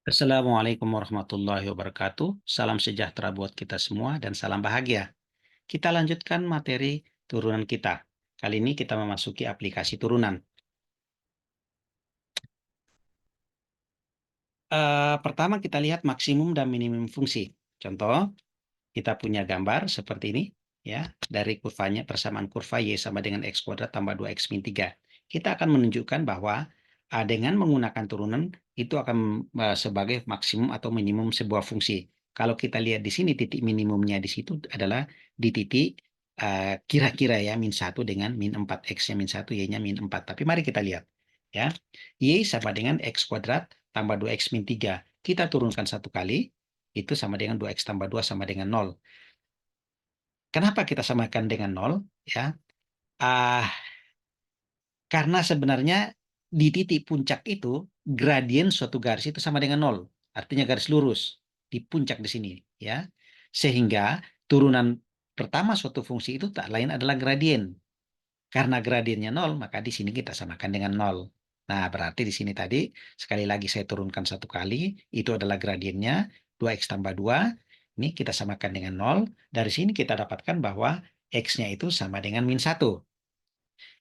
Assalamualaikum warahmatullahi wabarakatuh. Salam sejahtera buat kita semua dan salam bahagia. Kita lanjutkan materi turunan kita. Kali ini kita memasuki aplikasi turunan. Pertama kita lihat maksimum dan minimum fungsi. Contoh, kita punya gambar seperti ini, ya, dari kurvanya persamaan kurva Y sama dengan X kuadrat tambah 2X min 3. Kita akan menunjukkan bahwa dengan menggunakan turunan itu akan sebagai maksimum atau minimum sebuah fungsi. Kalau kita lihat di sini titik minimumnya di situ adalah di titik kira-kira ya min 1 dengan min 4. X-nya min 1, Y-nya min 4. Tapi mari kita lihat. Ya, Y sama dengan X kuadrat tambah 2X min 3. Kita turunkan satu kali, itu sama dengan 2X tambah 2 sama dengan 0. Kenapa kita samakan dengan 0? Ya, ah, karena sebenarnya di titik puncak itu gradien suatu garis itu sama dengan 0. Artinya garis lurus di puncak di sini, ya. Sehingga turunan pertama suatu fungsi itu tak lain adalah gradien. Karena gradiennya 0, maka di sini kita samakan dengan 0. Nah, berarti di sini tadi sekali lagi saya turunkan satu kali, itu adalah gradiennya 2X tambah 2. Ini kita samakan dengan 0. Dari sini kita dapatkan bahwa X-nya itu sama dengan min 1.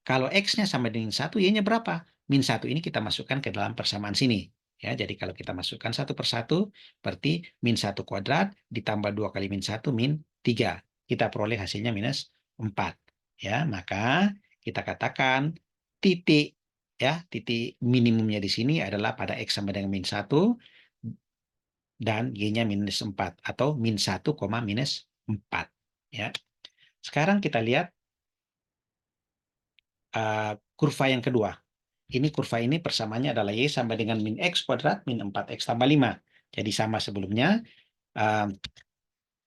Kalau X-nya sama dengan 1, Y-nya berapa? Min 1 ini kita masukkan ke dalam persamaan sini. Ya, jadi kalau kita masukkan satu per satu, berarti min 1 kuadrat ditambah 2 kali min 1, min 3. Kita peroleh hasilnya minus 4. Ya, maka kita katakan titik titik minimumnya di sini adalah pada X sama dengan min 1 dan Y-nya minus 4 atau min 1, minus 4. Ya. Sekarang kita lihat kurva yang kedua. Ini kurva ini persamaannya adalah Y sama dengan min X kuadrat min 4X tambah 5. Jadi sama sebelumnya,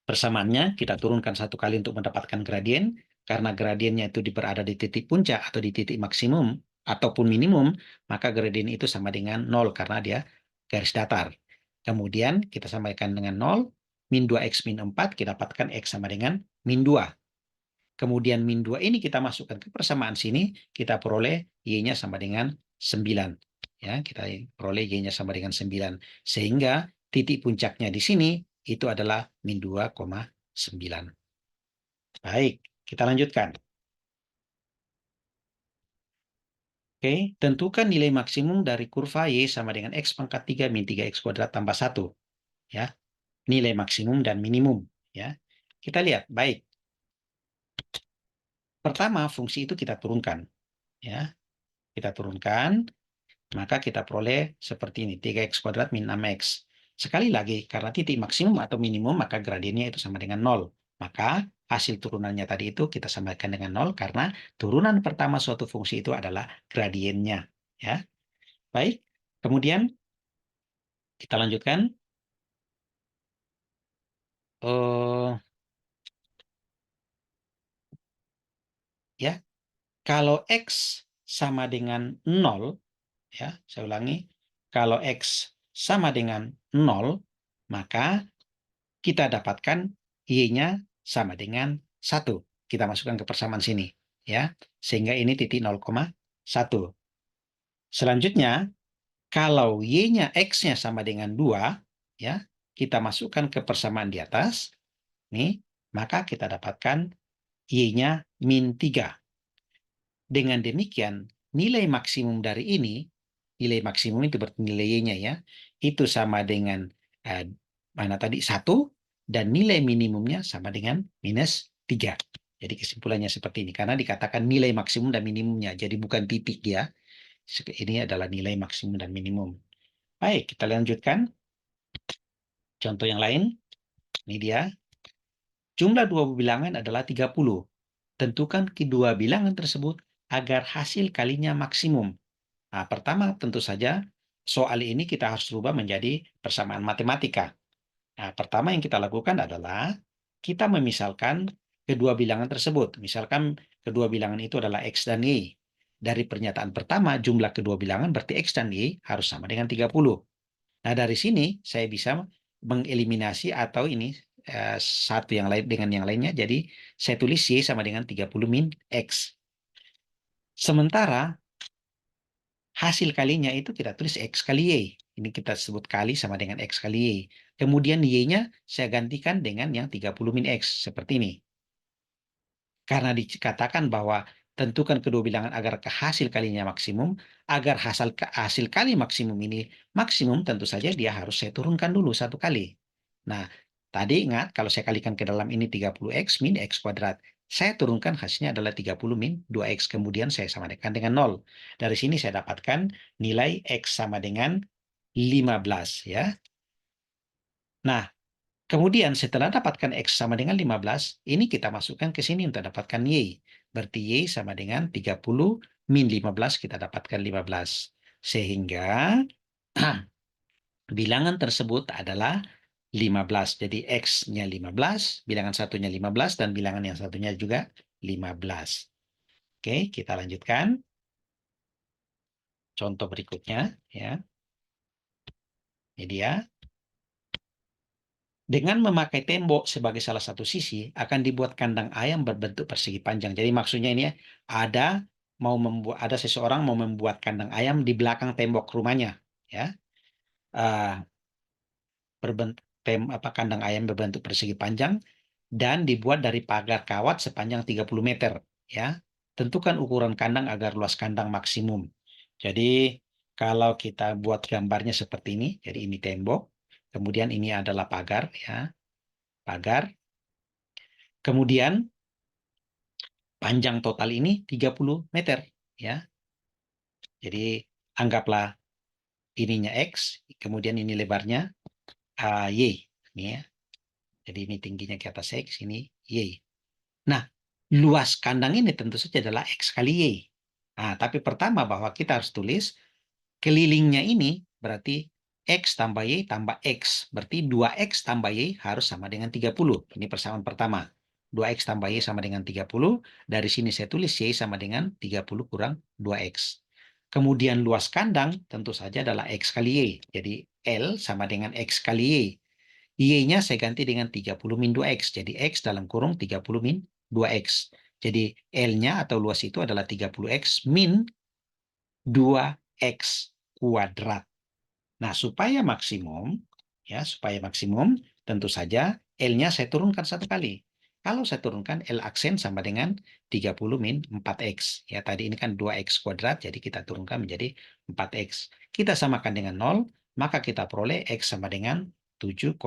persamaannya kita turunkan satu kali untuk mendapatkan gradien. Karena gradiennya itu berada di titik puncak atau di titik maksimum ataupun minimum, maka gradien itu sama dengan 0 karena dia garis datar. Kemudian kita sampaikan dengan 0, min 2X min 4, kita dapatkan X sama dengan min 2. Kemudian min 2 ini kita masukkan ke persamaan sini, kita peroleh Y-nya sama dengan 9. Ya, kita peroleh Y-nya sama dengan 9. Sehingga titik puncaknya di sini itu adalah min 2,9. Baik, kita lanjutkan. Oke, tentukan nilai maksimum dari kurva Y sama dengan X pangkat 3 min 3X kuadrat tambah 1. Ya, nilai maksimum dan minimum. Ya, kita lihat. Baik, pertama fungsi itu kita turunkan. Ya, kita turunkan. Maka kita peroleh seperti ini, 3X kuadrat min 6X. Sekali lagi, karena titik maksimum atau minimum, maka gradiennya itu sama dengan 0. Maka hasil turunannya tadi itu kita samakan dengan 0, karena turunan pertama suatu fungsi itu adalah gradiennya. Ya, baik. Kemudian kita lanjutkan. Ya, kalau X sama dengan 0, ya, saya ulangi, kalau X sama dengan 0, maka kita dapatkan Y-nya sama dengan 1. Kita masukkan ke persamaan sini. Ya, sehingga ini titik 0,1. Selanjutnya, kalau Y-nya X-nya sama dengan 2, ya, kita masukkan ke persamaan di atas, nih, maka kita dapatkan Y-nya min 3. Dengan demikian, nilai maksimum dari ini, nilai maksimum itu berarti nilai Y-nya ya, itu sama dengan mana tadi 1, dan nilai minimumnya sama dengan minus 3. Jadi kesimpulannya seperti ini, karena dikatakan nilai maksimum dan minimumnya, jadi bukan titik ya. Ini adalah nilai maksimum dan minimum. Baik, kita lanjutkan. Contoh yang lain, ini dia. Jumlah dua bilangan adalah 30. Tentukan kedua bilangan tersebut agar hasil kalinya maksimum. Nah, pertama tentu saja soal ini kita harus rubah menjadi persamaan matematika. Nah, pertama yang kita lakukan adalah kita memisalkan kedua bilangan tersebut. Misalkan kedua bilangan itu adalah X dan Y. Dari pernyataan pertama, jumlah kedua bilangan berarti X dan Y harus sama dengan 30. Nah, dari sini saya bisa mengeliminasi atau ini satu yang lain dengan yang lainnya. Jadi, saya tulis Y sama dengan 30 min X. Sementara hasil kalinya itu kita tulis X kali Y. Ini kita sebut kali sama dengan X kali Y. Kemudian Y-nya saya gantikan dengan yang 30 min X. Seperti ini. Karena dikatakan bahwa tentukan kedua bilangan agar hasil kalinya maksimum, agar hasil kali maksimum ini maksimum, tentu saja dia harus saya turunkan dulu satu kali. Nah, tadi ingat kalau saya kalikan ke dalam ini 30X min X kuadrat. Saya turunkan hasilnya adalah 30 min 2X. Kemudian saya samakan dengan 0. Dari sini saya dapatkan nilai X sama dengan 15. Ya. Nah, kemudian setelah dapatkan X sama dengan 15, ini kita masukkan ke sini untuk dapatkan Y. Berarti Y sama dengan 30 min 15, kita dapatkan 15. Sehingga bilangan tersebut adalah 15. Jadi X-nya 15, bilangan satunya 15, dan bilangan yang satunya juga 15. Oke, kita lanjutkan. Contoh berikutnya. Ya. Ini dia. Dengan memakai tembok sebagai salah satu sisi, akan dibuat kandang ayam berbentuk persegi panjang. Jadi maksudnya ini ada seseorang mau membuat kandang ayam di belakang tembok rumahnya, ya. Uh, Kandang ayam berbentuk persegi panjang dan dibuat dari pagar kawat sepanjang 30 meter, ya. Tentukan ukuran kandang agar luas kandang maksimum. Jadi kalau kita buat gambarnya seperti ini, jadi ini tembok, kemudian ini adalah pagar, ya. Pagar. Kemudian panjang total ini 30 meter, ya. Jadi anggaplah ininya X, kemudian ini lebarnya Y, ini ya. Jadi ini tingginya ke atas X, ini Y. Nah, luas kandang ini tentu saja adalah X kali Y. Nah, tapi pertama bahwa kita harus tulis kelilingnya ini berarti X tambah Y tambah X. Berarti 2X tambah Y harus sama dengan 30. Ini persamaan pertama. 2X tambah Y sama dengan 30. Dari sini saya tulis Y sama dengan 30 kurang 2X. Kemudian luas kandang tentu saja adalah X kali Y. Jadi L sama dengan X kali Y. Y-nya saya ganti dengan 30 min 2X. Jadi X dalam kurung 30 min 2X. Jadi L-nya atau luas itu adalah 30X min 2X kuadrat. Nah, supaya maksimum, tentu saja L-nya saya turunkan satu kali. Kalau saya turunkan L aksen sama dengan 30 min 4X. Ya, tadi ini kan 2X kuadrat, jadi kita turunkan menjadi 4X. Kita samakan dengan 0, maka kita peroleh X sama dengan 7,5.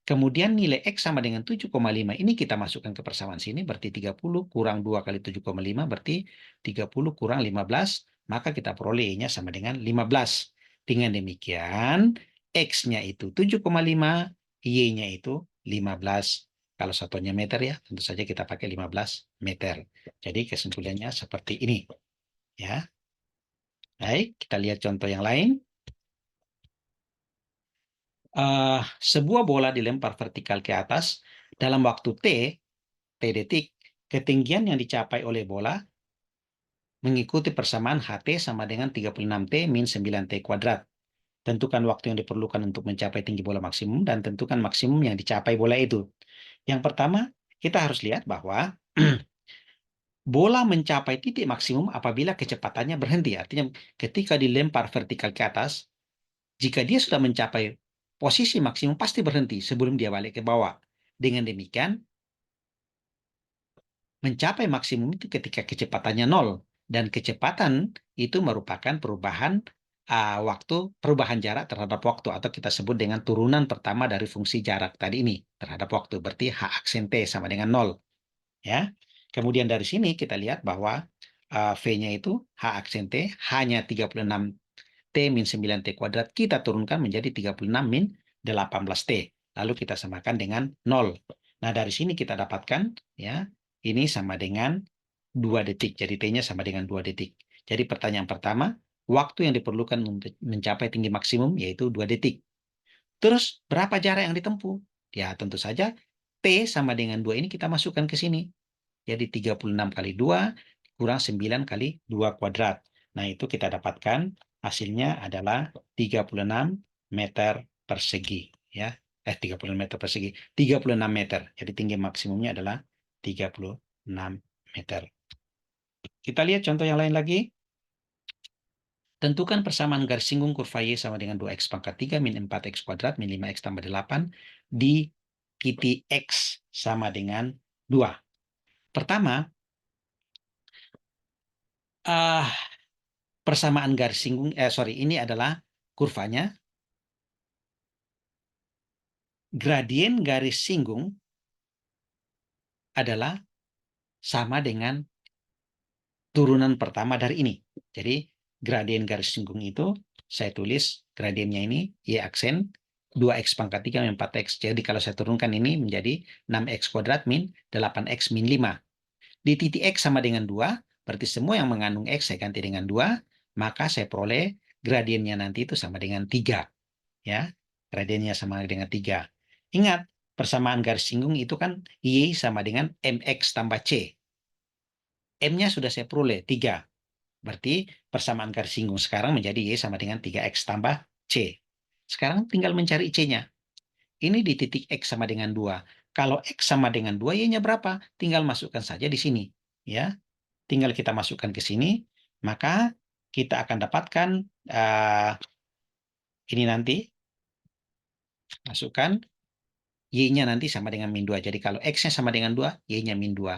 Kemudian nilai X sama dengan 7,5 ini kita masukkan ke persamaan sini, berarti 30 kurang 2 kali 7,5, berarti 30 kurang 15, maka kita peroleh Y-nya sama dengan 15. Dengan demikian, X-nya itu 7,5, Y-nya itu 15. Kalau satuannya meter ya, tentu saja kita pakai 15 meter. Jadi kesimpulannya seperti ini. Ya. Baik, kita lihat contoh yang lain. Sebuah bola dilempar vertikal ke atas dalam waktu T detik, ketinggian yang dicapai oleh bola mengikuti persamaan HT sama dengan 36T min 9T kuadrat. Tentukan waktu yang diperlukan untuk mencapai tinggi bola maksimum dan tentukan maksimum yang dicapai bola itu. Yang pertama, kita harus lihat bahwa bola mencapai titik maksimum apabila kecepatannya berhenti. Artinya ketika dilempar vertikal ke atas, jika dia sudah mencapai posisi maksimum pasti berhenti sebelum dia balik ke bawah. Dengan demikian, mencapai maksimum itu ketika kecepatannya 0. Dan kecepatan itu merupakan perubahan perubahan jarak terhadap waktu, atau kita sebut dengan turunan pertama dari fungsi jarak tadi ini terhadap waktu. Berarti H aksen T sama dengan 0. Ya. Kemudian dari sini kita lihat bahwa V-nya itu H aksen T hanya 36 T min 9T kuadrat, kita turunkan menjadi 36 min 18T. Lalu kita samakan dengan 0. Nah, dari sini kita dapatkan, ya, ini sama dengan 2 detik. Jadi T-nya sama dengan 2 detik. Jadi pertanyaan pertama, waktu yang diperlukan untuk mencapai tinggi maksimum yaitu 2 detik. Terus, berapa jarak yang ditempuh? Ya, tentu saja T sama dengan 2 ini kita masukkan ke sini. Jadi 36 kali 2 kurang 9 kali 2 kuadrat. Nah, itu kita dapatkan hasilnya adalah 36 meter persegi. Ya. 36 meter persegi. 36 meter. Jadi tinggi maksimumnya adalah 36 meter. Kita lihat contoh yang lain lagi. Tentukan persamaan garis singgung kurva Y sama dengan 2x pangkat 3 min 4x kuadrat min 5x tambah 8 di titik X sama dengan 2. Pertama, persamaan garis singgung, ini adalah kurvanya. Gradien garis singgung adalah sama dengan turunan pertama dari ini. Jadi gradien garis singgung itu saya tulis gradiennya ini Y aksen 2x pangkat 3 min 4x. Jadi kalau saya turunkan ini menjadi 6x kuadrat min 8x min 5. Di titik X sama dengan 2, berarti semua yang mengandung X saya ganti dengan 2, maka saya peroleh gradiennya nanti itu sama dengan 3. Ya, gradiennya sama dengan 3. Ingat, persamaan garis singgung itu kan Y sama dengan MX tambah C. M-nya sudah saya peroleh, 3. Berarti persamaan garis singgung sekarang menjadi Y sama dengan 3X tambah C. Sekarang tinggal mencari C-nya. Ini di titik X sama dengan 2. Kalau X sama dengan 2, Y-nya berapa? Tinggal masukkan saja di sini. Ya, tinggal kita masukkan ke sini, maka kita akan dapatkan ini nanti, masukkan Y-nya nanti sama dengan min 2. Jadi kalau X-nya sama dengan 2, Y-nya min 2.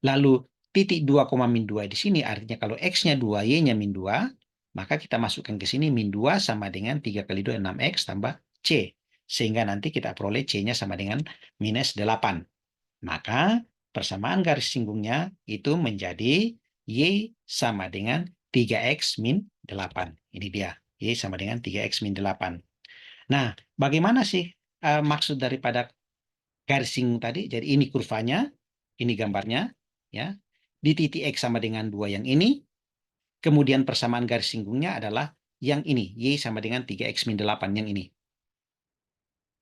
Lalu titik 2, min 2 di sini artinya kalau X-nya 2, Y-nya min 2, maka kita masukkan ke sini min 2 sama dengan 3 kali 2, 6X tambah C. Sehingga nanti kita peroleh C-nya sama dengan minus 8. Maka persamaan garis singgungnya itu menjadi Y sama dengan 3X min 8. Ini dia, Y sama dengan 3X min 8. Nah, bagaimana sih maksud daripada garis singgung tadi? Jadi ini kurvanya, ini gambarnya, ya. Di titik X sama dengan 2 yang ini, kemudian persamaan garis singgungnya adalah yang ini, Y sama dengan 3X min 8 yang ini.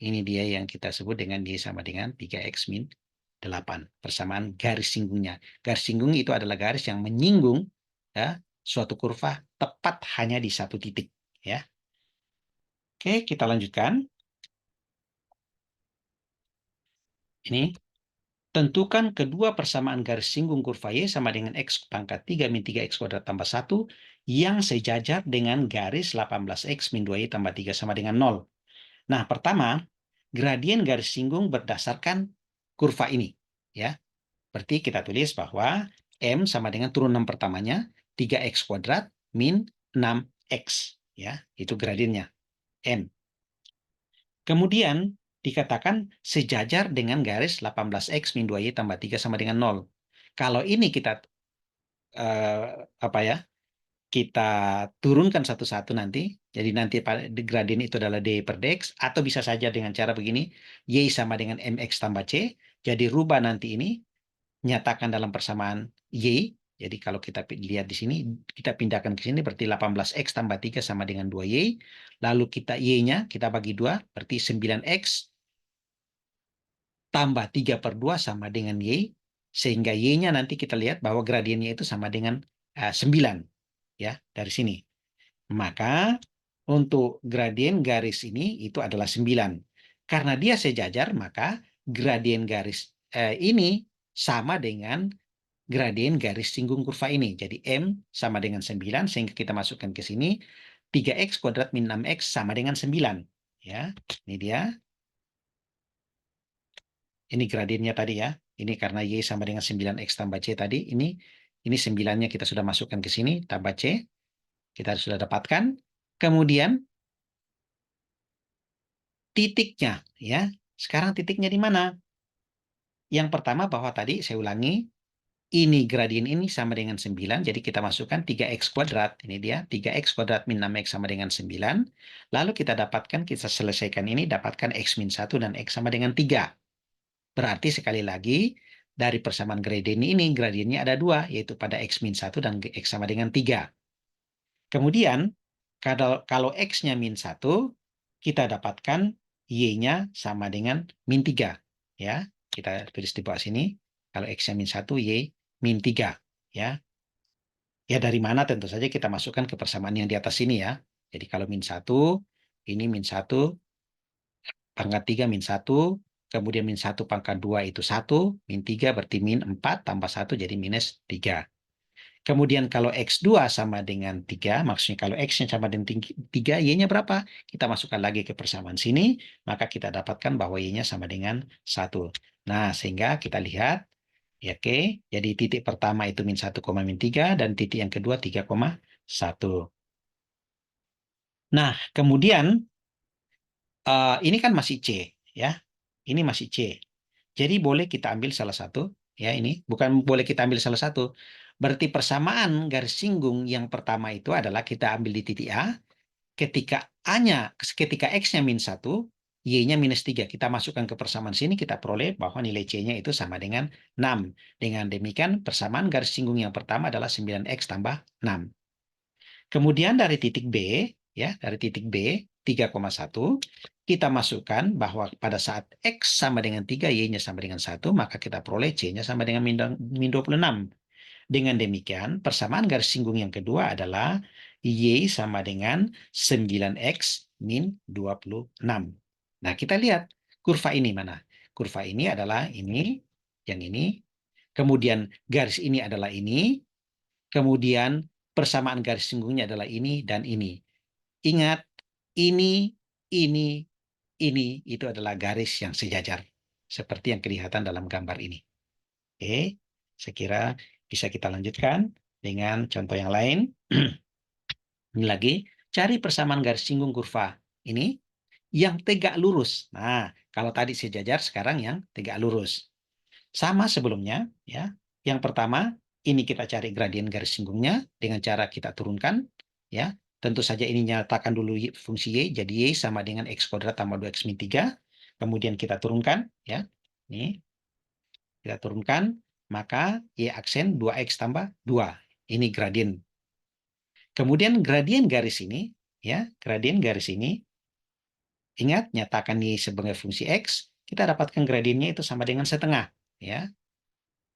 Ini dia yang kita sebut dengan Y sama dengan 3X min 8. Persamaan garis singgungnya. Garis singgung itu adalah garis yang menyinggung ya, suatu kurva tepat hanya di satu titik. Ya. Oke, kita lanjutkan. Ini. Tentukan kedua persamaan garis singgung kurva Y sama dengan X pangkat 3 min 3X kuadrat tambah 1 yang sejajar dengan garis 18X min 2Y tambah 3 sama dengan 0. Nah, pertama, gradien garis singgung berdasarkan kurva ini. Ya, berarti kita tulis bahwa M sama dengan turunan pertamanya 3X kuadrat min 6X. Ya, itu gradiennya. M. Kemudian dikatakan sejajar dengan garis 18X min 2Y tambah 3 sama dengan 0. Kalau ini kita kita turunkan satu-satu nanti, jadi nanti gradien itu adalah D per dx, atau bisa saja dengan cara begini, Y sama dengan MX tambah C, jadi rubah nanti ini, nyatakan dalam persamaan Y, jadi kalau kita lihat di sini, kita pindahkan ke sini, berarti 18X tambah 3 sama dengan 2Y, lalu kita Y-nya, kita bagi 2, berarti 9X tambah 3 per 2 sama dengan Y, sehingga Y-nya nanti kita lihat bahwa gradiennya itu sama dengan 9. Ya, dari sini. Maka untuk gradien garis ini itu adalah 9. Karena dia sejajar, maka gradien garis ini sama dengan gradien garis singgung kurva ini. Jadi M sama dengan 9, sehingga kita masukkan ke sini. 3X kuadrat min 6X sama dengan 9. Ya, ini dia. Ini gradiennya tadi ya. Ini karena Y sama dengan 9X tambah C tadi. Ini 9-nya kita sudah masukkan ke sini, tambah C. Kita sudah dapatkan. Kemudian titiknya ya. Sekarang titiknya di mana? Yang pertama bahwa tadi saya ulangi, ini gradien ini sama dengan 9, jadi kita masukkan 3x kuadrat. Ini dia, 3x kuadrat min 6x sama dengan 9. Lalu kita dapatkan, kita selesaikan ini, dapatkan x min 1 dan x sama dengan 3. Berarti sekali lagi, dari persamaan gradien ini, gradiennya ada 2, yaitu pada x min 1 dan x sama dengan 3. Kemudian, kalau x-nya min 1, kita dapatkan y-nya sama dengan min 3. Ya, kita tulis di bawah sini. Kalau x-nya min 1, y min 3. Ya. Ya, dari mana tentu saja kita masukkan ke persamaan yang di atas sini ya. Jadi kalau min 1, ini min 1, pangkat 3 min 1, kemudian min 1 pangkat 2 itu 1, min 3 berarti min 4 tambah 1 jadi minus 3. Kemudian kalau X2 sama dengan 3, maksudnya kalau X-nya sama dengan 3, Y-nya berapa? Kita masukkan lagi ke persamaan sini, maka kita dapatkan bahwa Y-nya sama dengan 1. Nah, sehingga kita lihat, ya oke, jadi titik pertama itu min 1, min 3, dan titik yang kedua 3,1. Nah, kemudian ini kan masih C, ya. Ini masih C. Jadi boleh kita ambil salah satu, ya ini bukan boleh kita ambil salah satu. Berarti persamaan garis singgung yang pertama itu adalah kita ambil di titik A, ketika X-nya min 1, Y-nya minus 3. Kita masukkan ke persamaan sini, kita peroleh bahwa nilai C-nya itu sama dengan 6. Dengan demikian, persamaan garis singgung yang pertama adalah 9X tambah 6. Kemudian dari titik B, ya, dari titik B 3,1, kita masukkan bahwa pada saat X sama dengan 3, Y-nya sama dengan 1, maka kita peroleh C-nya sama dengan min 26. Dengan demikian, persamaan garis singgung yang kedua adalah Y sama dengan 9X min 26. Nah, kita lihat kurva ini mana. Kurva ini adalah ini, yang ini. Kemudian garis ini adalah ini. Kemudian persamaan garis singgungnya adalah ini dan ini. Ingat, ini, ini, ini itu adalah garis yang sejajar. Seperti yang kelihatan dalam gambar ini. Oke, saya kira bisa kita lanjutkan dengan contoh yang lain. Ini lagi, cari persamaan garis singgung kurva. Ini yang tegak lurus. Nah, kalau tadi sejajar, sekarang yang tegak lurus. Sama sebelumnya, ya. Yang pertama, ini kita cari gradien garis singgungnya dengan cara kita turunkan, ya. Tentu saja ini nyatakan dulu fungsi Y, jadi Y sama dengan X kuadrat tambah 2X min 3. Kemudian kita turunkan, ya. Ini, kita turunkan, maka Y aksen 2X tambah 2. Ini gradien. Kemudian gradien garis ini, ya, gradien garis ini, ingat, nyatakan Y sebagai fungsi X, kita dapatkan gradiennya itu sama dengan setengah, ya.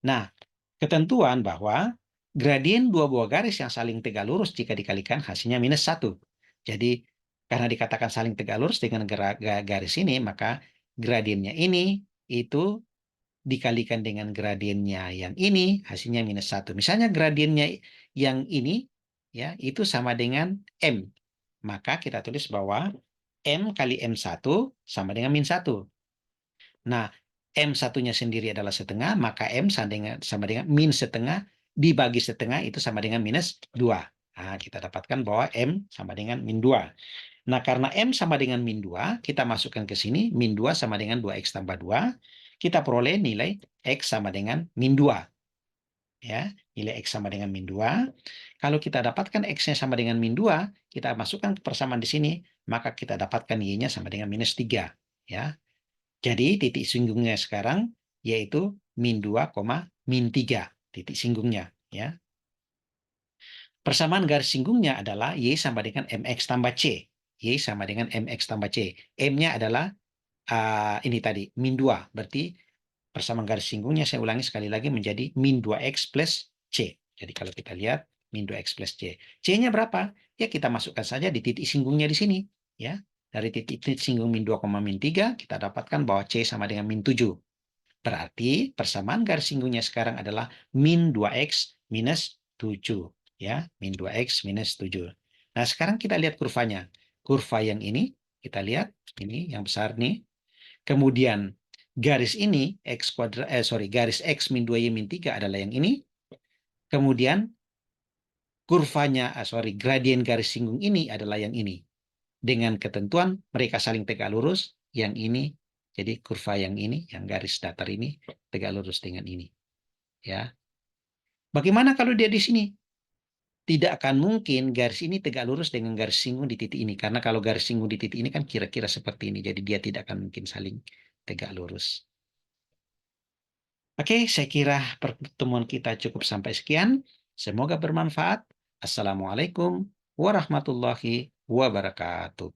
Nah, ketentuan bahwa gradien dua buah garis yang saling tegak lurus jika dikalikan hasilnya minus 1. Jadi, karena dikatakan saling tegak lurus dengan garis ini, maka gradiennya ini itu dikalikan dengan gradiennya yang ini, hasilnya minus 1. Misalnya gradiennya yang ini, ya, itu sama dengan M. Maka kita tulis bahwa M kali M1 sama dengan min 1. Nah, M1-nya sendiri adalah setengah, maka M sama dengan min setengah, dibagi setengah itu sama dengan minus 2. Nah, kita dapatkan bahwa M sama dengan min 2. Nah, karena M sama dengan min 2, kita masukkan ke sini, min 2 sama dengan 2X tambah 2, kita peroleh nilai X sama dengan min 2. Ya, nilai X sama dengan min 2. Kalau kita dapatkan X-nya sama dengan min 2, kita masukkan ke persamaan di sini, maka kita dapatkan Y-nya sama dengan minus 3. Ya, jadi titik singgungnya sekarang yaitu min 2, min 3 titik singgungnya, ya. Persamaan garis singgungnya adalah Y sama dengan MX tambah C. Y sama dengan MX tambah C. M-nya adalah ini tadi min 2. Berarti persamaan garis singgungnya, saya ulangi sekali lagi, menjadi min 2X plus C. Jadi kalau kita lihat min 2X plus C. C-nya berapa? Ya kita masukkan saja di titik singgungnya di sini, ya. Dari titik singgung min 2, min 3, kita dapatkan bahwa C sama dengan min 7. Berarti persamaan garis singgungnya sekarang adalah min 2X minus 7. Ya, min 2X minus 7. Nah, sekarang kita lihat kurvanya. Kurva yang ini, kita lihat, ini yang besar nih. Kemudian garis ini, garis X min 2Y min 3 adalah yang ini. Kemudian kurvanya, gradien garis singgung ini adalah yang ini. Dengan ketentuan mereka saling tegak lurus, yang ini, jadi kurva yang ini, yang garis datar ini, tegak lurus dengan ini. Ya. Bagaimana kalau dia di sini? Tidak akan mungkin garis ini tegak lurus dengan garis singgung di titik ini. Karena kalau garis singgung di titik ini kan kira-kira seperti ini. Jadi dia tidak akan mungkin saling tegak lurus. Oke, saya kira pertemuan kita cukup sampai sekian. Semoga bermanfaat. Assalamualaikum warahmatullahi wabarakatuh.